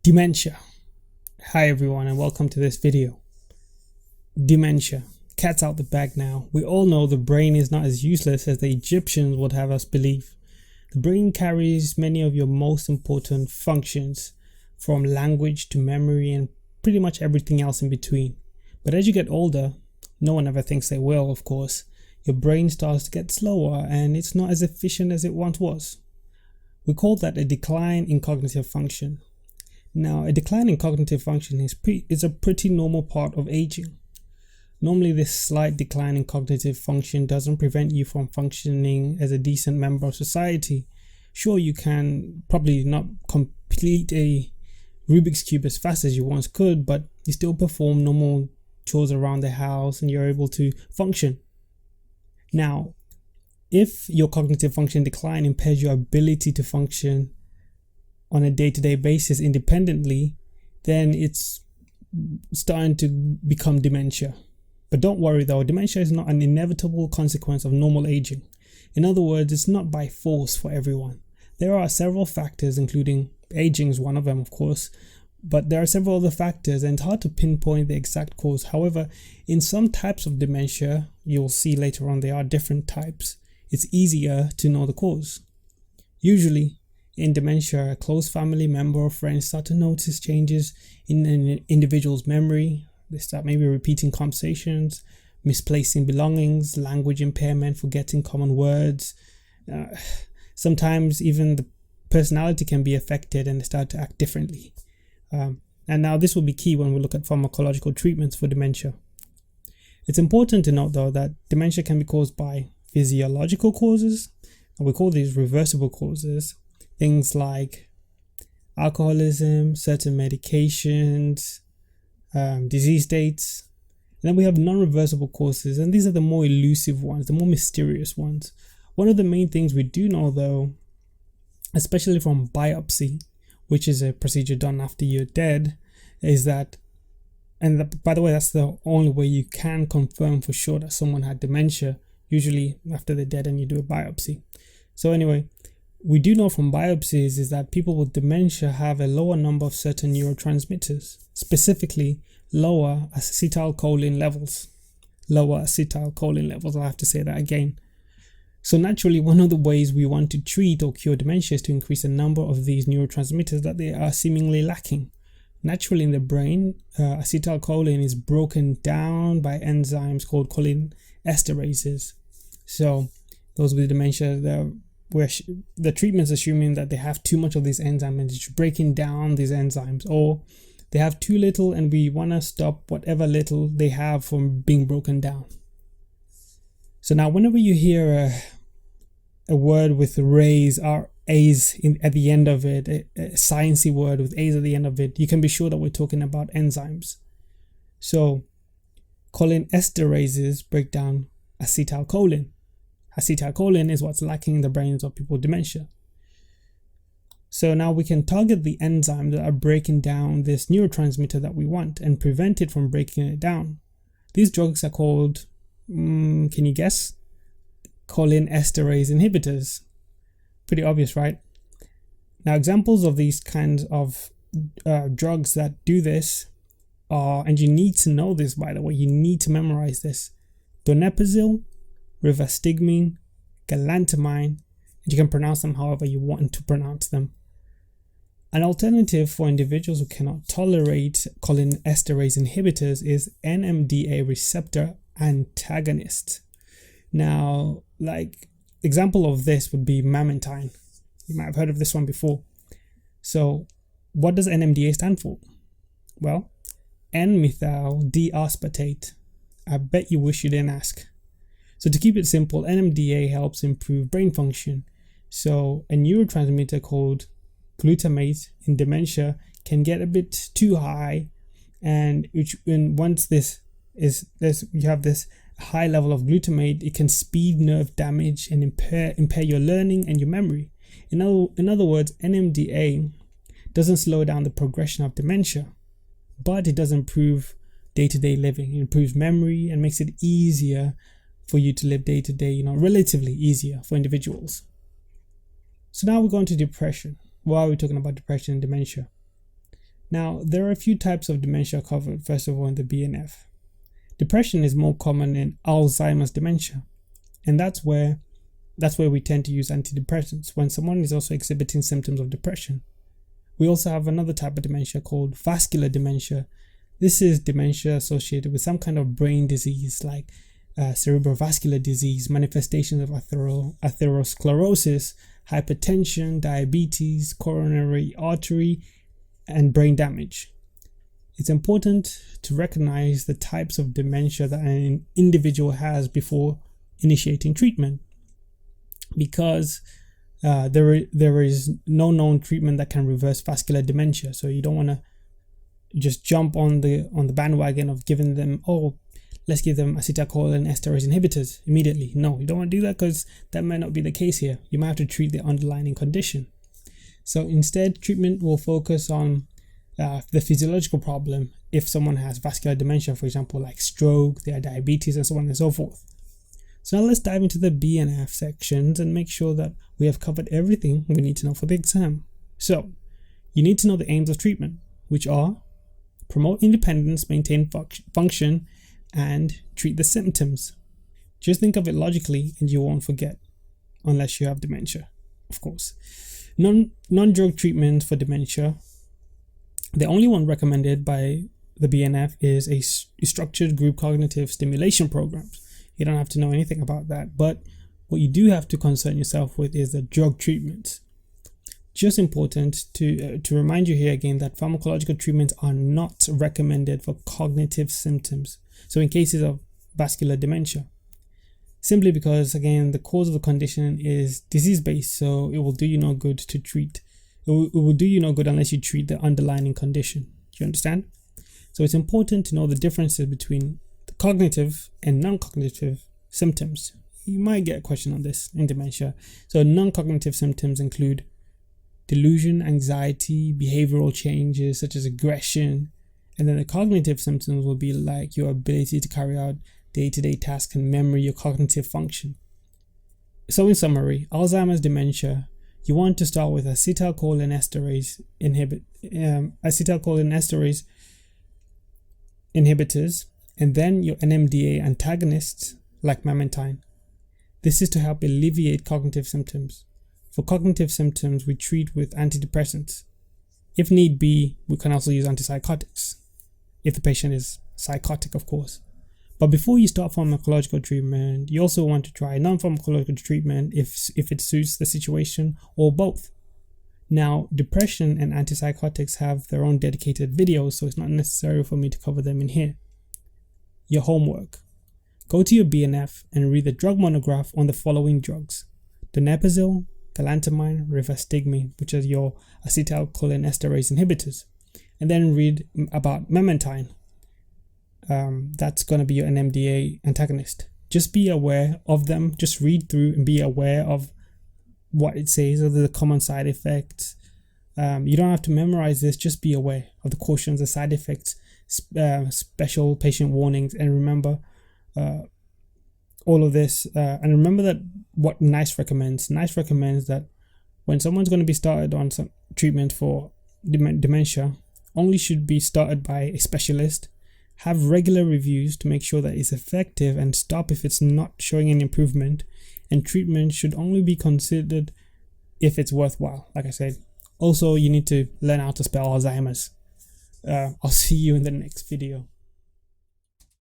Dementia. Hi everyone and welcome to this video. Dementia. Cat's out the bag now. We all know the brain is not as useless as the Egyptians would have us believe. The brain carries many of your most important functions, from language to memory and pretty much everything else in between. But as you get older, no one ever thinks they will, of course, your brain starts to get slower and it's not as efficient as it once was. We call that a decline in cognitive function. Now, a decline in cognitive function is a pretty normal part of aging. Normally, this slight decline in cognitive function doesn't prevent you from functioning as a decent member of society. Sure, you can probably not complete a Rubik's Cube as fast as you once could, but you still perform normal chores around the house and you're able to function. Now, if your cognitive function decline impairs your ability to function on a day-to-day basis independently, then it's starting to become dementia. But don't worry though, dementia is not an inevitable consequence of normal aging. In other words, it's not by force for everyone. There are several factors, including aging is one of them, of course, but there are several other factors and it's hard to pinpoint the exact cause. However, in some types of dementia, you'll see later on there are different types. It's easier to know the cause. Usually, in dementia, a close family member or friends start to notice changes in an individual's memory. They start maybe repeating conversations, misplacing belongings, language impairment, forgetting common words. Sometimes even the personality can be affected and they start to act differently. And now this will be key when we look at pharmacological treatments for dementia. It's important to note though that dementia can be caused by physiological causes, and we call these reversible causes. Things like alcoholism, certain medications, disease states. And then we have non-reversible causes, and these are the more elusive ones, the more mysterious ones. One of the main things we do know though, especially from biopsy, which is a procedure done after you're dead, is that, by the way, that's the only way you can confirm for sure that someone had dementia, usually after they're dead and you do a biopsy. So anyway, we do know from biopsies is that people with dementia have a lower number of certain neurotransmitters, specifically lower acetylcholine levels. Lower acetylcholine levels, I'll have to say that again. So naturally, one of the ways we want to treat or cure dementia is to increase the number of these neurotransmitters that they are seemingly lacking. Naturally, in the brain, acetylcholine is broken down by enzymes called choline esterases. So those with dementia, where the treatment's assuming that they have too much of these enzymes and it's breaking down these enzymes, or they have too little and we want to stop whatever little they have from being broken down. So now whenever you hear a word with A's at the end of it, a sciencey word with A's at the end of it, you can be sure that we're talking about enzymes. So choline esterases break down acetylcholine. Acetylcholine is what's lacking in the brains of people with dementia. So now we can target the enzymes that are breaking down this neurotransmitter that we want and prevent it from breaking it down. These drugs are called, can you guess? Choline esterase inhibitors. Pretty obvious, right? Now examples of these kinds of drugs that do this are, and you need to know this by the way, you need to memorize this: donepezil, rivastigmine, galantamine, and you can pronounce them however you want to pronounce them. An alternative for individuals who cannot tolerate choline esterase inhibitors is NMDA receptor antagonist. Now, like example of this would be memantine. You might have heard of this one before. So what does NMDA stand for? Well, N-methyl D-aspartate. I bet you wish you didn't ask. So to keep it simple, NMDA helps improve brain function. So a neurotransmitter called glutamate in dementia can get a bit too high, and once you have this high level of glutamate, it can speed nerve damage and impair your learning and your memory. In other words, NMDA doesn't slow down the progression of dementia, but it does improve day-to-day living. It improves memory and makes it easier for you to live day to day, relatively easier for individuals. So now we're going to depression. Why are we talking about depression and dementia? Now, there are a few types of dementia covered, first of all, in the BNF. Depression is more common in Alzheimer's dementia, and that's where we tend to use antidepressants when someone is also exhibiting symptoms of depression. We also have another type of dementia called vascular dementia. This is dementia associated with some kind of brain disease like cerebrovascular disease, manifestations of atherosclerosis, hypertension, diabetes, coronary artery, and brain damage. It's important to recognize the types of dementia that an individual has before initiating treatment, because there is no known treatment that can reverse vascular dementia. So you don't want to just jump on the bandwagon of giving them, let's give them acetylcholinesterase inhibitors immediately. No, you don't want to do that, because that might not be the case here. You might have to treat the underlying condition. So instead, treatment will focus on the physiological problem. If someone has vascular dementia, for example, like stroke, they have diabetes, and so on and so forth. So now let's dive into the BNF sections and make sure that we have covered everything we need to know for the exam. So you need to know the aims of treatment, which are promote independence, maintain function, and treat the symptoms. Just think of it logically and you won't forget, unless you have dementia, of course. Non-drug treatment for dementia, the only one recommended by the BNF is a structured group cognitive stimulation programs. You don't have to know anything about that, but what you do have to concern yourself with is the drug treatments. Just important to remind you here again that pharmacological treatments are not recommended for cognitive symptoms. So in cases of vascular dementia, simply because, again, the cause of the condition is disease-based, so it will do you no good to treat. It will do you no good unless you treat the underlying condition. Do you understand? So it's important to know the differences between the cognitive and non-cognitive symptoms. You might get a question on this in dementia. So non-cognitive symptoms include delusion, anxiety, behavioral changes such as aggression, and then the cognitive symptoms will be like your ability to carry out day-to-day tasks and memory, your cognitive function. So in summary, Alzheimer's dementia, you want to start with acetylcholinesterase inhibitors, and then your NMDA antagonists like memantine. This is to help alleviate cognitive symptoms. For cognitive symptoms, we treat with antidepressants. If need be, we can also use antipsychotics, if the patient is psychotic, of course. But before you start pharmacological treatment, you also want to try non-pharmacological treatment if it suits the situation, or both. Now, depression and antipsychotics have their own dedicated videos, so it's not necessary for me to cover them in here. Your homework. Go to your BNF and read the drug monograph on the following drugs: donepezil, galantamine, rivastigmine, which are your acetylcholinesterase inhibitors. And then read about memantine. That's going to be your NMDA antagonist. Just be aware of them. Just read through and be aware of what it says, of the common side effects. You don't have to memorize this. Just be aware of the cautions, the side effects, special patient warnings, and remember all of this. And remember that what NICE recommends. NICE recommends that when someone's going to be started on some treatment for dementia, only should be started by a specialist. Have regular reviews to make sure that it's effective, and stop if it's not showing any improvement. And treatment should only be considered if it's worthwhile, like I said. Also, you need to learn how to spell Alzheimer's. I'll see you in the next video.